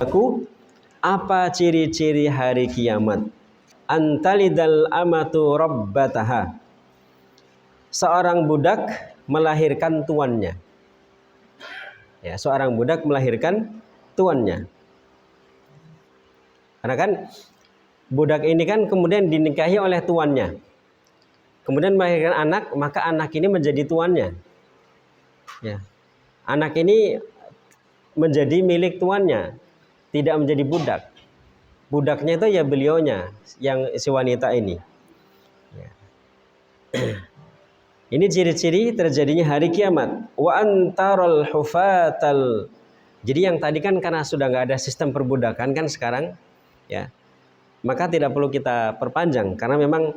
Aku, apa ciri-ciri hari kiamat? Antalidal amatu rabbataha. Seorang budak melahirkan tuannya. Ya, seorang budak melahirkan tuannya. Karena kan budak ini kan kemudian dinikahi oleh tuannya. Kemudian melahirkan anak, maka anak ini menjadi tuannya. Ya. Anak ini menjadi milik tuannya, tidak menjadi budak. Budaknya itu ya beliaunya, yang si wanita ini. Ya. Ini ciri-ciri terjadinya hari kiamat. Wa antaral hufatal. Jadi yang tadi kan karena sudah nggak ada sistem perbudakan kan sekarang, ya, maka tidak perlu kita perpanjang karena memang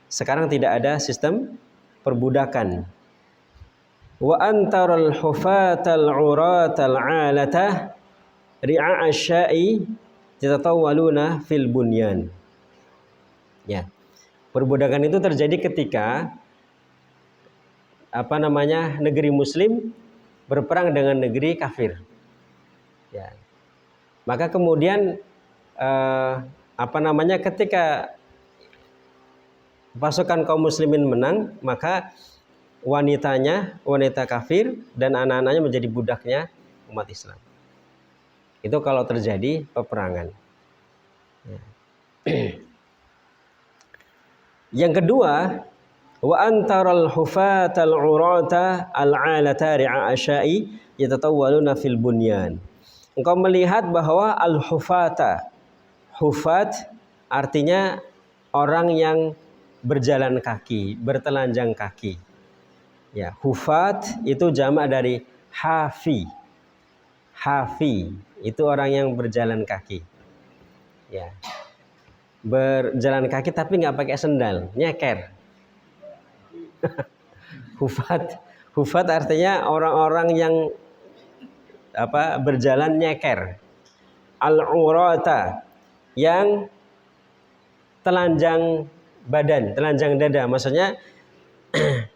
sekarang tidak ada sistem perbudakan. Wa antaral hufatal uratal alata ri'a asya'i yatatawwaluna fil bunyan. Ya. Perbudakan itu terjadi ketika negeri muslim berperang dengan negeri kafir. Ya. Maka kemudian ketika pasukan kaum muslimin menang, maka wanita kafir dan anak-anaknya menjadi budaknya umat Islam. Itu kalau terjadi peperangan. Ya. Yang kedua, wa antaral hufatal urata al-alata ri'a asya'i yatatawwaluna fil bunyan. Engkau melihat bahwa al-hufata, hufat artinya orang yang berjalan kaki, bertelanjang kaki. Ya, hufat itu jamak dari hafi. Hafi itu orang yang berjalan kaki. Ya. Berjalan kaki tapi nggak pakai sendal, nyeker. Hufat artinya orang-orang yang berjalan nyeker. Al-urata yang telanjang badan, telanjang dada. Maksudnya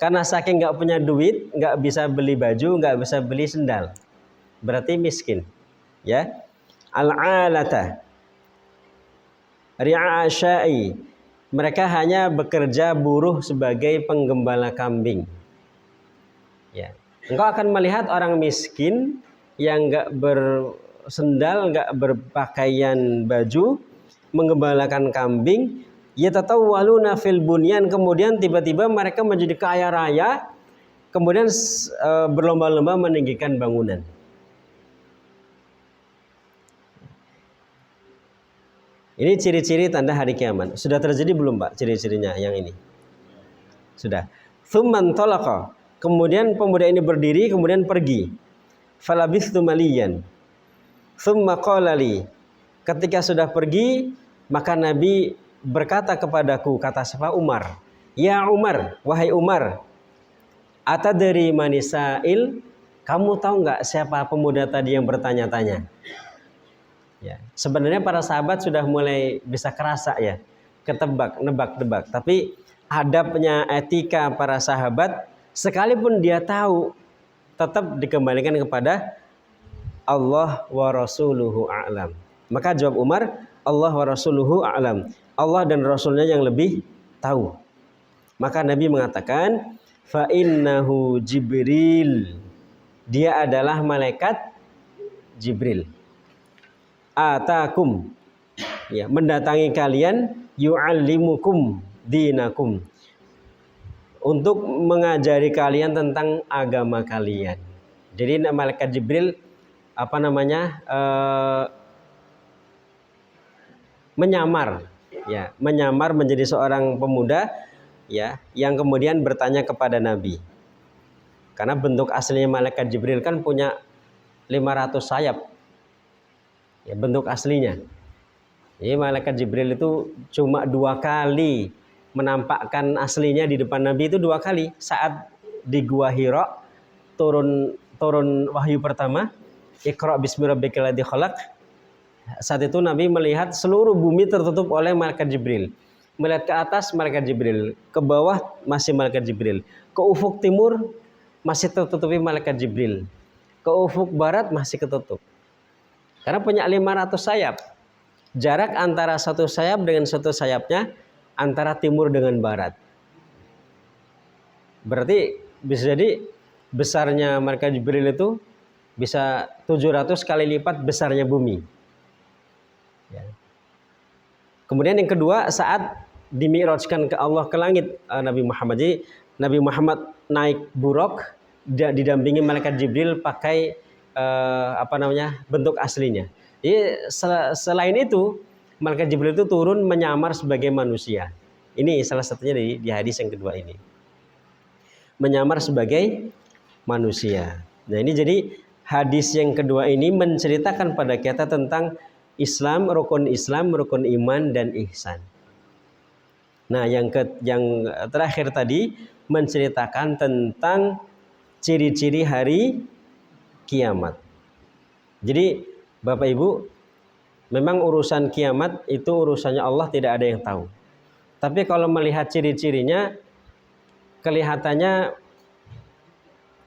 karena saking nggak punya duit, nggak bisa beli baju, nggak bisa beli sendal, berarti miskin. Ya, al-alata ri'a asya'i, mereka hanya bekerja buruh sebagai penggembala kambing. Ya, engkau akan melihat orang miskin yang nggak bersendal, nggak berpakaian baju, menggembalakan kambing. Yatatawwaluna fil bunyan, kemudian tiba-tiba mereka menjadi kaya raya, kemudian berlomba-lomba meninggikan bangunan. Ini ciri-ciri tanda hari kiamat. Sudah terjadi belum, Pak, ciri-cirinya yang ini? Sudah. Tsumman talaqa. Kemudian pemuda ini berdiri, kemudian pergi. Falabithtu maliyan. Tsumma qala li. Ketika sudah pergi, maka Nabi berkata kepadaku, kata siapa? Umar. Ya Umar, wahai Umar. Atadri manisail? Kamu tahu nggak siapa pemuda tadi yang bertanya-tanya? Ya, sebenarnya para sahabat sudah mulai bisa kerasa ya, ketebak, nebak-nebak. Tapi adabnya, etika para sahabat, sekalipun dia tahu, tetap dikembalikan kepada Allah wa rasuluhu a'lam. Maka jawab Umar, Allah wa rasuluhu a'lam. Allah dan Rasulnya yang lebih tahu. Maka Nabi mengatakan, fa innahu Jibril. Dia adalah malaikat Jibril. Atakum, ya, mendatangi kalian, yu'allimukum dinakum, untuk mengajari kalian tentang agama kalian. Jadi malaikat Jibril menyamar menjadi seorang pemuda, ya, yang kemudian bertanya kepada Nabi. Karena bentuk aslinya malaikat Jibril kan punya 500 sayap. Ya, bentuk aslinya. Jadi malaikat Jibril itu cuma 2 kali menampakkan aslinya di depan Nabi, itu 2 kali. Saat di Gua Hira turun wahyu pertama, Iqra bismi rabbikal ladzi khalaq. Saat itu Nabi melihat seluruh bumi tertutup oleh malaikat Jibril. Melihat ke atas malaikat Jibril, ke bawah masih malaikat Jibril, ke ufuk timur masih tertutupi malaikat Jibril, ke ufuk barat masih ketutup. Karena punya 500 sayap. Jarak antara satu sayap dengan satu sayapnya antara timur dengan barat. Berarti bisa jadi besarnya malaikat Jibril itu bisa 700 kali lipat besarnya bumi. Ya. Kemudian yang kedua, saat dimi'rajkan ke Allah ke langit Nabi Muhammad. Jadi Nabi Muhammad naik buraq didampingi malaikat Jibril pakai bentuk aslinya. Jadi selain itu malaikat Jibril itu turun menyamar sebagai manusia. Ini salah satunya di hadis yang kedua ini. Menyamar sebagai manusia. Nah, ini jadi hadis yang kedua ini menceritakan pada kita tentang Islam, rukun iman dan ihsan. Nah, yang terakhir tadi menceritakan tentang ciri-ciri hari kiamat. Jadi Bapak Ibu, memang urusan kiamat itu urusannya Allah, tidak ada yang tahu. Tapi kalau melihat ciri-cirinya, kelihatannya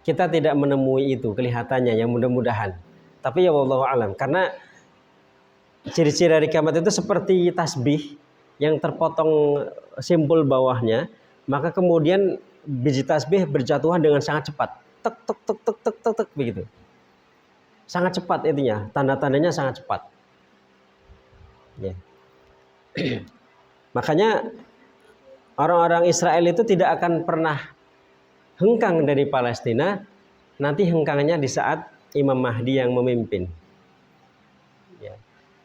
kita tidak menemui itu, kelihatannya ya, mudah-mudahan. Tapi ya wallahu alam, karena ciri-ciri hari kiamat itu seperti tasbih yang terpotong simpul bawahnya, maka kemudian biji tasbih berjatuhan dengan sangat cepat. Tek tek tek tek tek tek, tek begitu. Sangat cepat itunya, tanda-tandanya sangat cepat. Ya. Makanya orang-orang Israel itu tidak akan pernah hengkang dari Palestina, nanti hengkangnya di saat Imam Mahdi yang memimpin. Ya.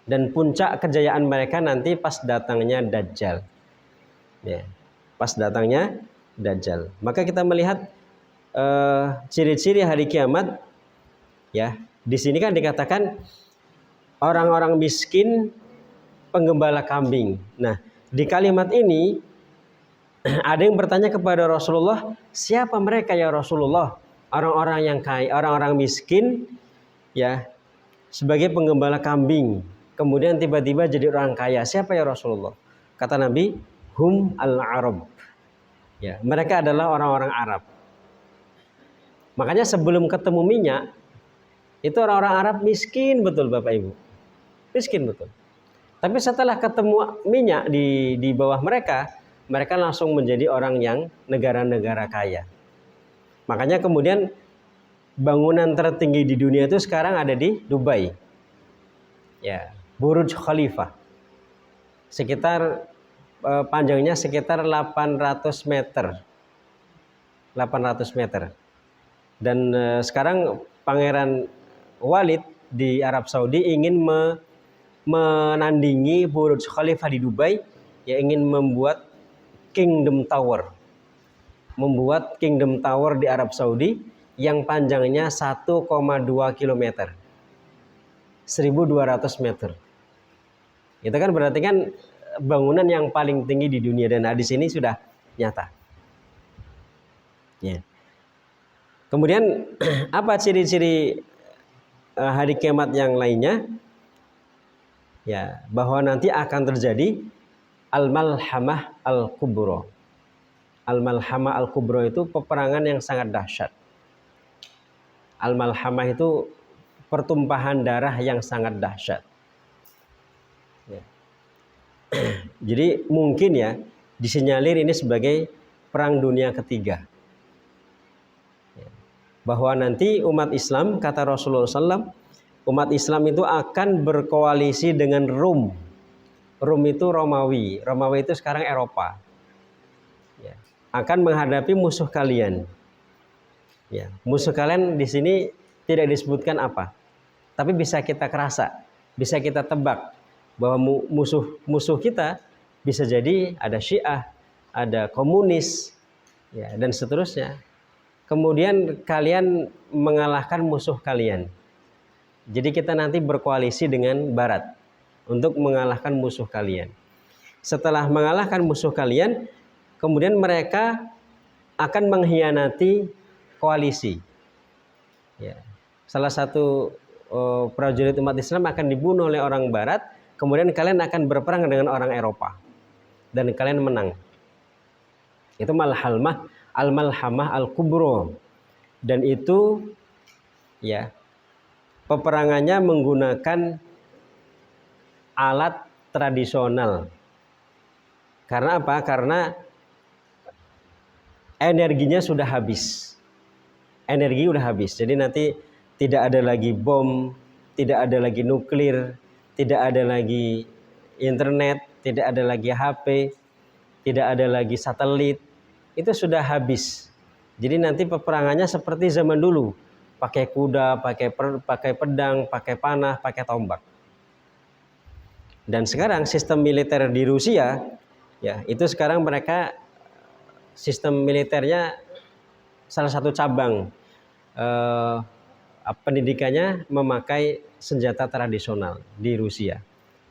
Dan puncak kejayaan mereka nanti pas datangnya Dajjal. Ya. Pas datangnya Dajjal. Maka kita melihat ciri-ciri hari kiamat, ya. Di sini kan dikatakan orang-orang miskin penggembala kambing. Nah, di kalimat ini ada yang bertanya kepada Rasulullah, siapa mereka ya Rasulullah? Orang-orang yang kaya, orang-orang miskin, ya, sebagai penggembala kambing. Kemudian tiba-tiba jadi orang kaya. Siapa ya Rasulullah? Kata Nabi, hum al-Arab. Ya, mereka adalah orang-orang Arab. Makanya sebelum ketemu minyak, itu orang-orang Arab miskin betul Bapak Ibu. Miskin betul. Tapi setelah ketemu minyak di bawah mereka langsung menjadi orang yang negara-negara kaya. Makanya kemudian bangunan tertinggi di dunia itu sekarang ada di Dubai. Ya, Burj Khalifa. Sekitar panjangnya sekitar 800 meter. 800 meter. Dan sekarang Pangeran Walid di Arab Saudi ingin menandingi Burj Khalifa di Dubai, ya, ingin membuat Kingdom Tower. Membuat Kingdom Tower di Arab Saudi yang panjangnya 1,2 km. 1.200 meter. Itu kan berarti kan bangunan yang paling tinggi di dunia, dan hadis ini sudah nyata. Ya. Kemudian apa ciri-ciri hari kiamat yang lainnya? Ya, bahwa nanti akan terjadi al-malhamah al-kubra. Al-malhamah al-kubra itu peperangan yang sangat dahsyat. Al-malhamah itu pertumpahan darah yang sangat dahsyat. Ya. Jadi mungkin ya disinyalir ini sebagai perang dunia ketiga. Ya. Bahwa nanti umat Islam, kata Rasulullah SAW, umat Islam itu akan berkoalisi dengan Rum. Rum itu Romawi. Romawi itu sekarang Eropa. Ya. Akan menghadapi musuh kalian. Ya. Musuh kalian di sini tidak disebutkan apa, tapi bisa kita kerasa, bisa kita tebak bahwa musuh kita bisa jadi ada Syiah, ada komunis, ya, dan seterusnya. Kemudian kalian mengalahkan musuh kalian. Jadi kita nanti berkoalisi dengan Barat untuk mengalahkan musuh kalian. Setelah mengalahkan musuh kalian, kemudian mereka akan mengkhianati koalisi. Ya. Salah satu prajurit umat Islam akan dibunuh oleh orang Barat, kemudian kalian akan berperang dengan orang Eropa dan kalian menang. Itu malhamah, al-malhamah al-kubro, dan itu ya peperangannya menggunakan alat tradisional. Karena apa? Karena energinya sudah habis. Energi udah habis. Jadi nanti tidak ada lagi bom, tidak ada lagi nuklir, tidak ada lagi internet, tidak ada lagi HP, tidak ada lagi satelit. Itu sudah habis. Jadi nanti peperangannya seperti zaman dulu, pakai kuda, pakai pedang, pakai panah, pakai tombak. Dan sekarang sistem militer di Rusia, ya itu sekarang mereka sistem militernya salah satu cabang pendidikannya memakai senjata tradisional di Rusia,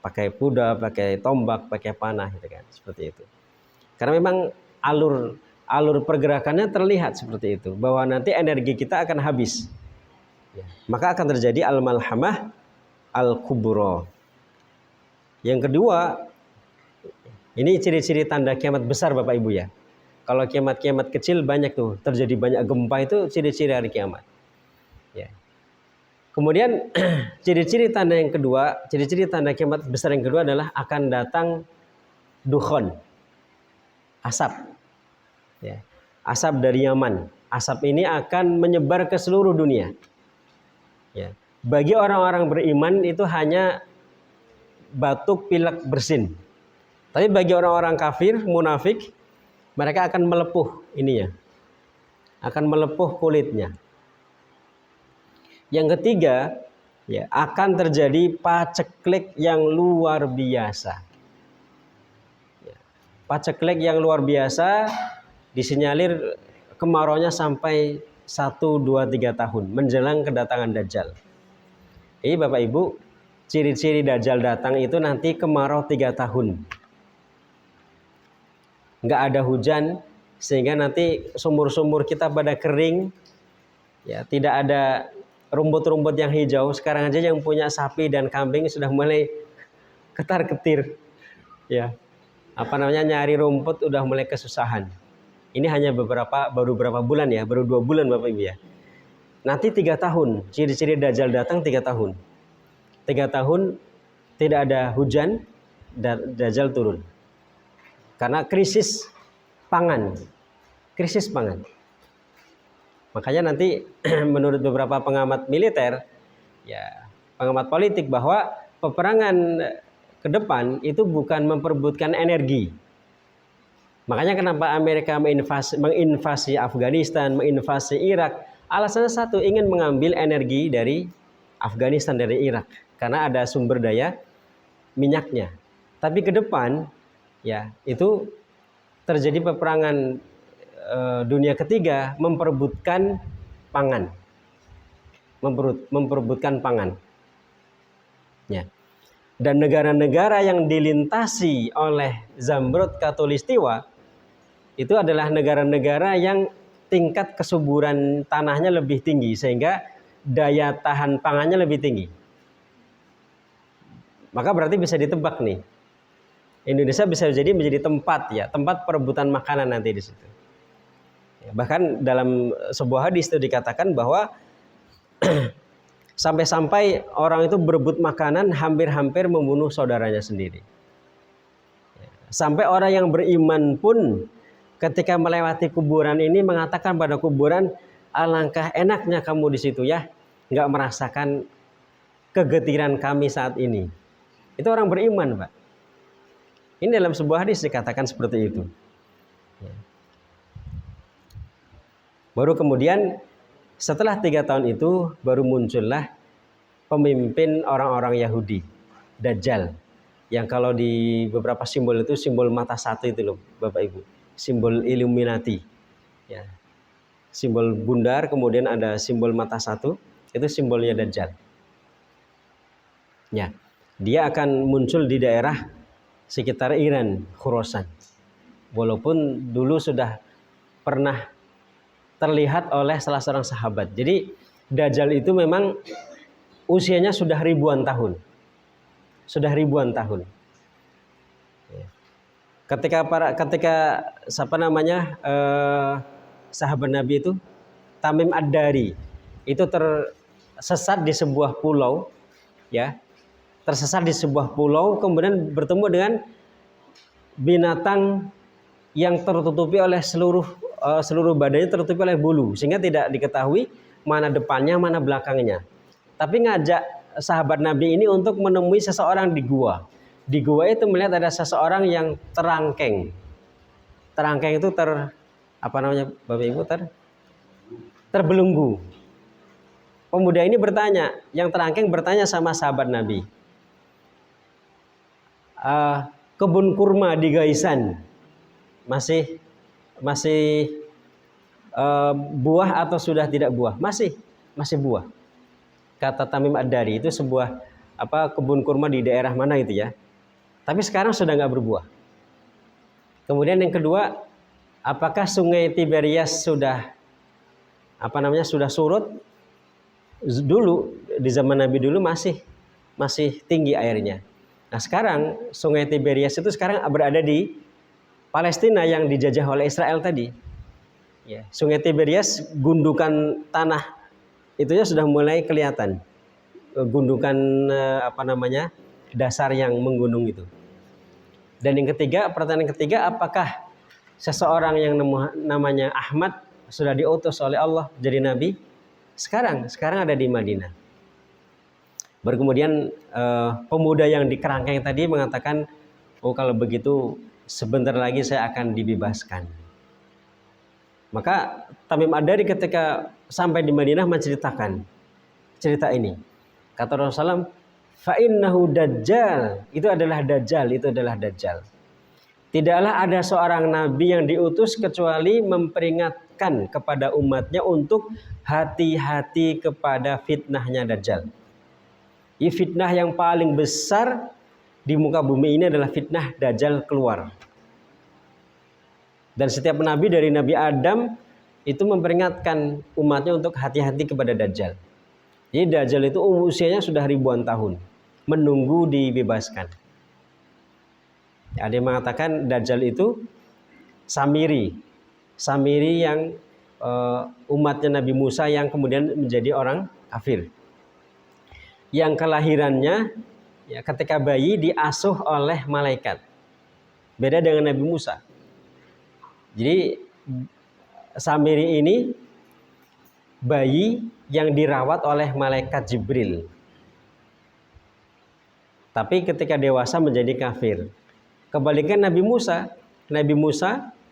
pakai kuda, pakai tombak, pakai panah, gitu kan, seperti itu. Karena memang alur pergerakannya terlihat seperti itu, bahwa nanti energi kita akan habis, ya, maka akan terjadi al-malhamah al-kubro. Yang kedua, ini ciri-ciri tanda kiamat besar Bapak Ibu ya. Kalau kiamat-kiamat kecil banyak tuh, terjadi banyak gempa, itu ciri-ciri hari kiamat. Ya. Kemudian ciri-ciri tanda yang kedua, ciri-ciri tanda kiamat besar yang kedua adalah akan datang dukhon, asap. Ya. Asap dari Yaman. Asap ini akan menyebar ke seluruh dunia. Ya. Bagi orang-orang beriman itu hanya batuk, pilek, bersin. Tapi bagi orang-orang kafir, munafik, mereka akan melepuh ininya, akan melepuh kulitnya. Yang ketiga, ya, akan terjadi paceklik yang luar biasa. Ya, paceklik yang luar biasa, disinyalir kemarauannya sampai 1, 2, 3 tahun menjelang kedatangan Dajjal. Jadi Bapak Ibu, ciri-ciri Dajjal datang itu nanti kemarau 3 tahun. Nggak ada hujan, sehingga nanti sumur-sumur kita pada kering, ya, tidak ada rumput-rumput yang hijau. Sekarang aja yang punya sapi dan kambing sudah mulai ketar-ketir, ya, nyari rumput udah mulai kesusahan. Ini hanya baru beberapa bulan ya, baru 2 bulan Bapak Ibu ya. Nanti 3 tahun, ciri-ciri Dajjal datang 3 tahun. 3 tahun tidak ada hujan, dan Dajjal turun. Karena krisis pangan. Makanya nanti menurut beberapa pengamat militer, ya, pengamat politik, bahwa peperangan ke depan itu bukan memperebutkan energi. Makanya kenapa Amerika menginvasi Afghanistan, menginvasi Irak, alasannya satu, ingin mengambil energi dari Afghanistan, dari Irak, karena ada sumber daya minyaknya. Tapi ke depan, ya, itu terjadi peperangan dunia ketiga, memperebutkan pangan, ya. Dan negara-negara yang dilintasi oleh Zamrud Khatulistiwa itu adalah negara-negara yang tingkat kesuburan tanahnya lebih tinggi, sehingga daya tahan pangannya lebih tinggi. Maka berarti bisa ditebak nih, Indonesia bisa menjadi tempat perebutan makanan nanti di situ. Ya, bahkan dalam sebuah hadis itu dikatakan bahwa sampai-sampai orang itu berebut makanan hampir-hampir membunuh saudaranya sendiri. Ya, sampai orang yang beriman pun ketika melewati kuburan ini mengatakan pada kuburan, alangkah enaknya kamu di situ ya, nggak merasakan kegetiran kami saat ini. Itu orang beriman, Pak. Ini dalam sebuah hadis dikatakan seperti itu. Ya. Baru kemudian setelah 3 tahun itu baru muncullah pemimpin orang-orang Yahudi, Dajjal. Yang kalau di beberapa simbol itu simbol mata satu itu loh Bapak Ibu. Simbol Illuminati. Ya. Simbol bundar, kemudian ada simbol mata satu, itu simbolnya Dajjal. Ya. Dia akan muncul di daerah sekitar Iran, Khurasan. Walaupun dulu sudah pernah terlihat oleh salah seorang sahabat. Jadi Dajjal itu memang usianya sudah ribuan tahun. Ketika sahabat Nabi itu Tamim Ad-Dari itu sesat di sebuah pulau, ya, tersesat di sebuah pulau, kemudian bertemu dengan binatang yang tertutupi oleh seluruh badannya tertutupi oleh bulu, sehingga tidak diketahui mana depannya mana belakangnya. Tapi ngajak sahabat Nabi ini untuk menemui seseorang di gua. Di gua itu melihat ada seseorang yang terangkeng. Terangkeng itu apa namanya Bapak Ibu, terbelenggu. Pemuda ini bertanya, yang terangkeng bertanya sama sahabat Nabi, kebun kurma di Gaisan masih buah atau sudah tidak buah? Masih buah. Kata Tamim Ad-Dari, itu sebuah kebun kurma di daerah mana itu ya. Tapi sekarang sudah nggak berbuah. Kemudian yang kedua, apakah sungai Tiberias sudah sudah surut? Dulu di zaman Nabi dulu masih tinggi airnya. Nah sekarang sungai Tiberias itu sekarang berada di Palestina yang dijajah oleh Israel tadi. Ya, sungai Tiberias, gundukan tanah itunya sudah mulai kelihatan, gundukan dasar yang menggunung itu. Dan yang ketiga, pertanyaan ketiga, apakah seseorang yang namanya Ahmad sudah diutus oleh Allah jadi nabi? Sekarang ada di Madinah. Kemudian pemuda yang di kerangkeng tadi mengatakan, oh kalau begitu sebentar lagi saya akan dibebaskan. Maka Tamim Ad-Dari ketika sampai di Madinah menceritakan cerita ini. Kata Rasulullah, fa'innahu dajjal, itu adalah dajjal. Tidaklah ada seorang nabi yang diutus kecuali memperingatkan kepada umatnya untuk hati-hati kepada fitnahnya dajjal. Ini fitnah yang paling besar di muka bumi ini adalah fitnah dajjal keluar. Dan setiap nabi dari Nabi Adam itu memperingatkan umatnya untuk hati-hati kepada dajjal. Jadi dajjal itu usianya sudah ribuan tahun, menunggu dibebaskan. Ada yang mengatakan dajjal itu Samiri yang umatnya Nabi Musa yang kemudian menjadi orang kafir. Yang kelahirannya ya, ketika bayi diasuh oleh malaikat. Beda dengan Nabi Musa. Jadi Samiri ini bayi yang dirawat oleh malaikat Jibril. Tapi ketika dewasa menjadi kafir. Kebalikan Nabi Musa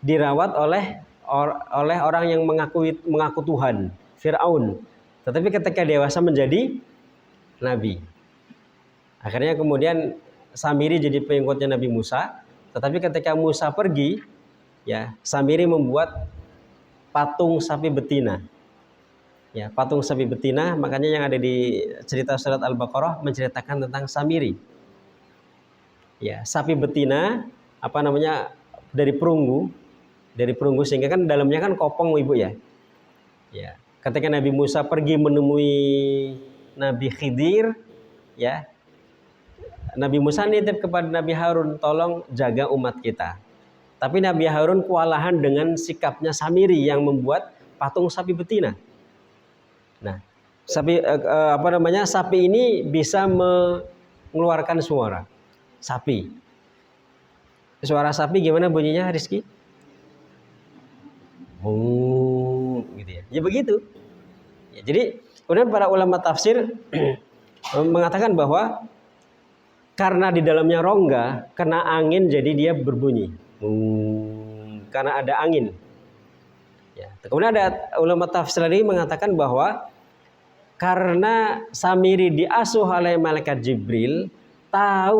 dirawat oleh orang yang mengaku Tuhan, Fir'aun. Tetapi ketika dewasa menjadi nabi. Akhirnya kemudian Samiri jadi pengikutnya Nabi Musa. Tetapi ketika Musa pergi, ya Samiri membuat patung sapi betina. Ya, patung sapi betina, makanya yang ada di cerita surat Al-Baqarah menceritakan tentang Samiri. Ya, sapi betina dari perunggu sehingga kan dalamnya kan kopong Ibu ya. Ya, ketika Nabi Musa pergi menemui Nabi Khidir, ya. Nabi Musa nitip kepada Nabi Harun, tolong jaga umat kita. Tapi Nabi Harun kewalahan dengan sikapnya Samiri yang membuat patung sapi betina. Nah, sapi ini bisa mengeluarkan suara. Sapi. Suara sapi gimana bunyinya, Rizky? Gitu ya. Ya begitu. Ya, jadi kemudian para ulama tafsir mengatakan bahwa karena di dalamnya rongga, kena angin jadi dia berbunyi. Karena ada angin. Ya. Kemudian ada ulama tafsir lagi mengatakan bahwa karena Samiri diasuh oleh malaikat Jibril, tahu